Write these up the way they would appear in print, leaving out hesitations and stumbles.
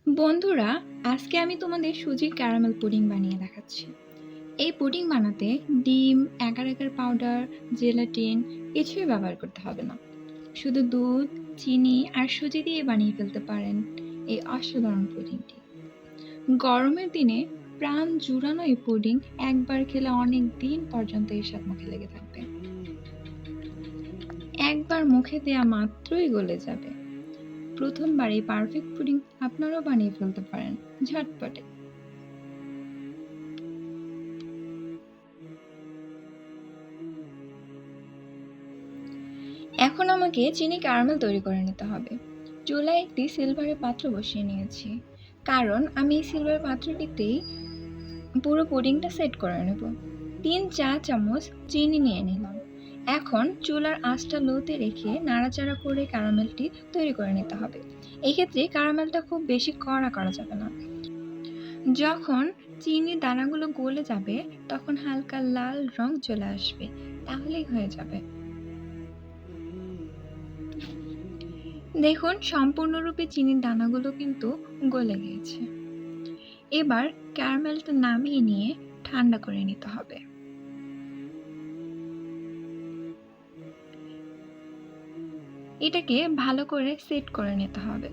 বন্ধুরা, আজকে আমি তোমাদের সুজির ক্যারামেল পুডিং বানিয়ে দেখাচ্ছি। এই পুডিং বানাতে ডিম, এগার এগার পাউডার, জেলাটিন কিছুই ব্যবহার করতে হবে না। শুধু দুধ, চিনি আর সুজি দিয়ে বানিয়ে ফেলতে পারেন এই অসাধারণ পুডিংটি। গরমের দিনে প্রাণ জুড়ানো এই পুডিং একবার খেলে অনেক দিন পর্যন্ত এর স্বাদ মুখে লেগে থাকবে। একবার মুখে দেয়া মাত্রই গলে যাবে। প্রথমবার এই পারফেক্ট পুডিং আপনারাও বানিয়ে ফেলতে পারেন ঝটপটে। এখন আমাকে চিনি ক্যারামেল তৈরি করে নিতে হবে। চুলায় একটি সিলভারের পাত্র বসিয়ে নিয়েছি, কারণ আমি এই সিলভার পাত্রটিতেই পুরো পুডিংটা সেট করে নেব। 3 চা চামচ চিনি নিয়ে নিলাম। এখন চুলার আঁচটা লোতে রেখে নাড়াচাড়া করে ক্যারামেলটি তৈরি করে নিতে হবে। এক্ষেত্রে ক্যারামেলটা খুব বেশি কড়া করা যাবে না। যখন চিনির দানাগুলো গলে যাবে তখন হালকা লাল রং চলে আসবে, তাহলেই হয়ে যাবে। দেখুন, সম্পূর্ণরূপে চিনির দানাগুলো কিন্তু গলে গিয়েছে। এবার ক্যারামেলটা নামিয়ে নিয়ে ঠান্ডা করে নিতে হবে। এটাকে ভালো করে সেট করে নিতে হবে।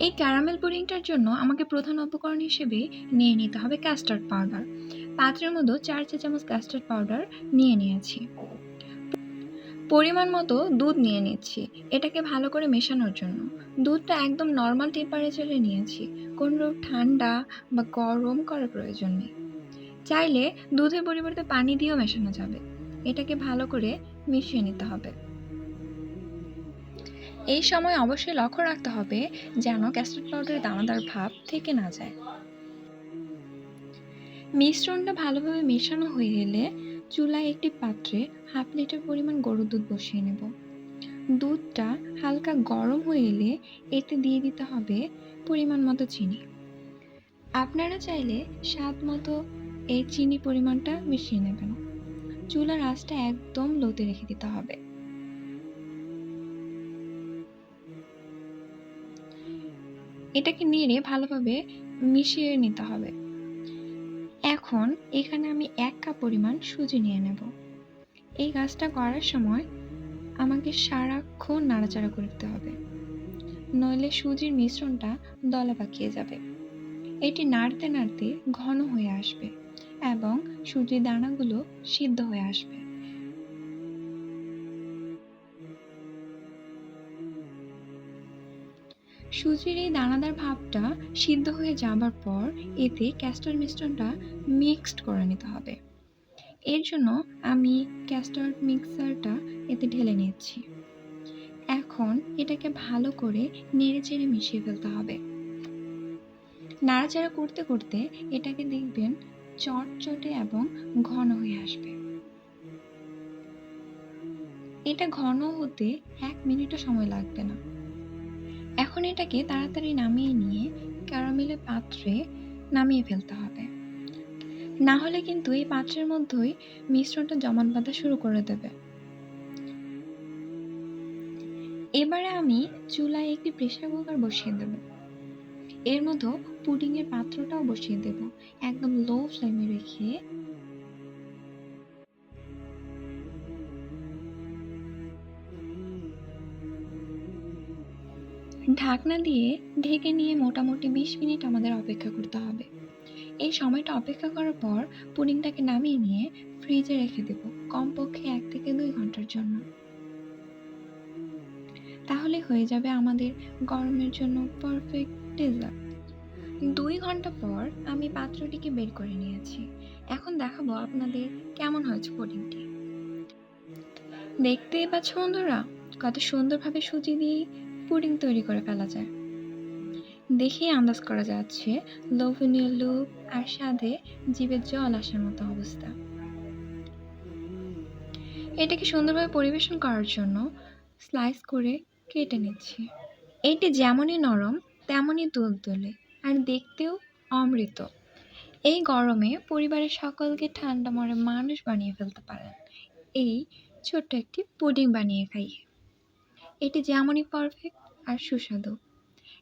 এই ক্যারামেল পুডিংটার জন্য আমাকে প্রধান উপকরণ হিসেবে নিয়ে নিতে হবে কাস্টার্ড পাউডার। পাত্রের মধ্যে 4 চা চামচ কাস্টার্ড পাউডার নিয়ে নিয়েছি। পরিমাণ মতো দুধ নিয়ে নিচ্ছি, এটাকে ভালো করে মেশানোর জন্য। দুধটা একদম নর্মাল টেম্পারেচারে নিয়েছি, কোনো ঠান্ডা বা গরম করার প্রয়োজন নেই। চাইলে দুধের পরিবর্তে পানি দিয়েও মেশানো যাবে। এটাকে ভালো করে মিশিয়ে নিতে হবে। এই সময় অবশ্যই লক্ষ্য রাখতে হবে যেন কাস্টার্ড পাউডারের দানাদার ভাব থেকে না যায়। মিশ্রণটা ভালোভাবে মেশানো হয়ে গেলে চুলায় একটি পাত্রে 1/2 লিটার পরিমাণ গরুর দুধ বসিয়ে নেব। দুধটা হালকা গরম হয়ে এলে এতে দিয়ে দিতে হবে পরিমাণ মতো চিনি। আপনারা চাইলে স্বাদ মতো এই চিনি পরিমাণটা মিশিয়ে নেবেন। চুলার আঁচটা একদম লোতে রেখে দিতে হবে। এটাকে নেড়ে ভালোভাবে মিশিয়ে নিতে হবে। এখন এখানে আমি 1 কাপ পরিমাণ সুজি নিয়ে নেব। এই কাজটা করার সময় আমাকে সারাক্ষণ নাড়াচাড়া করতে হবে, নইলে সুজির মিশ্রণটা দলা পাকিয়ে যাবে। এটি নাড়তে নাড়তে ঘন হয়ে আসবে এবং সুজির দানাগুলো সিদ্ধ হয়ে আসবে। সুজির এই দানাদার ভাবটা সিদ্ধ হয়ে যাবার পর এতে ক্যাস্টার্ড মিশ্রণটা মিক্সড করে নিতে হবে। এর জন্য আমি ক্যাস্টার্ড মিক্সারটা এতে ঢেলে নিচ্ছি। এখন এটাকে ভালো করে নেড়েচেড়ে মিশিয়ে ফেলতে হবে। নাড়াচাড়া করতে করতে এটাকে দেখবেন চটচটে এবং ঘন হয়ে আসবে। এটা ঘন হতে 1 মিনিটও সময় লাগবে না। এখন এটাকে তাড়াতাড়ি নামিয়ে নিয়ে ক্যারামেলের পাত্রে নামিয়ে ফেলতে হবে, না হলে কিন্তু এই পাত্রের মধ্যেই মিশ্রণটা জমাট বাঁধা শুরু করে দেবে। এবারে আমি চুলায় একটি প্রেসার কুকার বসিয়ে দেব। এর মধ্যে পুডিং এর পাত্রটাও বসিয়ে দেব, একদম লো ফ্লেমে রেখে। ঢাকনা দিয়ে ঢেকে নিয়ে মোটামুটি 20 মিনিট আমাদের অপেক্ষা করতে হবে। এই সময়টা অপেক্ষা করার পর পুডিংটাকে নামিয়ে নিয়ে ফ্রিজে রেখে দেব কমপক্ষে 1 থেকে 2 ঘন্টার জন্য। তাহলে হয়ে যাবে আমাদের গরমের জন্য পারফেক্ট ডেজার্ট। 2 ঘন্টা পর আমি পাত্রটিকে বের করে নিয়েছি। এখন দেখাবো আপনাদের কেমন হয়েছে পুডিংটি। দেখতেই পাচ্ছ বন্ধুরা, কত সুন্দরভাবে সুজি দিয়ে পুডিং তৈরি করে ফেলা যায়। দেখেই আন্দাজ করা যাচ্ছে লোভনীয় লুক আর স্বাদে জিভে জল আসার মতো অবস্থা। এটাকে সুন্দরভাবে পরিবেশন করার জন্য স্লাইস করে কেটে নিচ্ছি। এটি যেমনই নরম তেমনই তুলতুলে আর দেখতেও অমৃত। এই গরমে পরিবারের সকলকে ঠান্ডা মনে মানুষ বানিয়ে ফেলতে পারেন এই ছোট্ট একটি পুডিং বানিয়ে খাইয়ে। এটি যেমনই পারফেক্ট আর সুস্বাদু।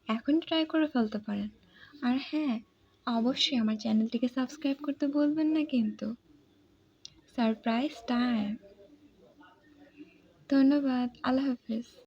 এখন ট্রাই করে ফেলতে পারেন। আর হ্যাঁ, অবশ্যই আমার চ্যানেলটিকে সাবস্ক্রাইব করতে বলবেন না কিন্তু। Surprise time. ধন্যবাদ। আল্লাহ হাফেজ।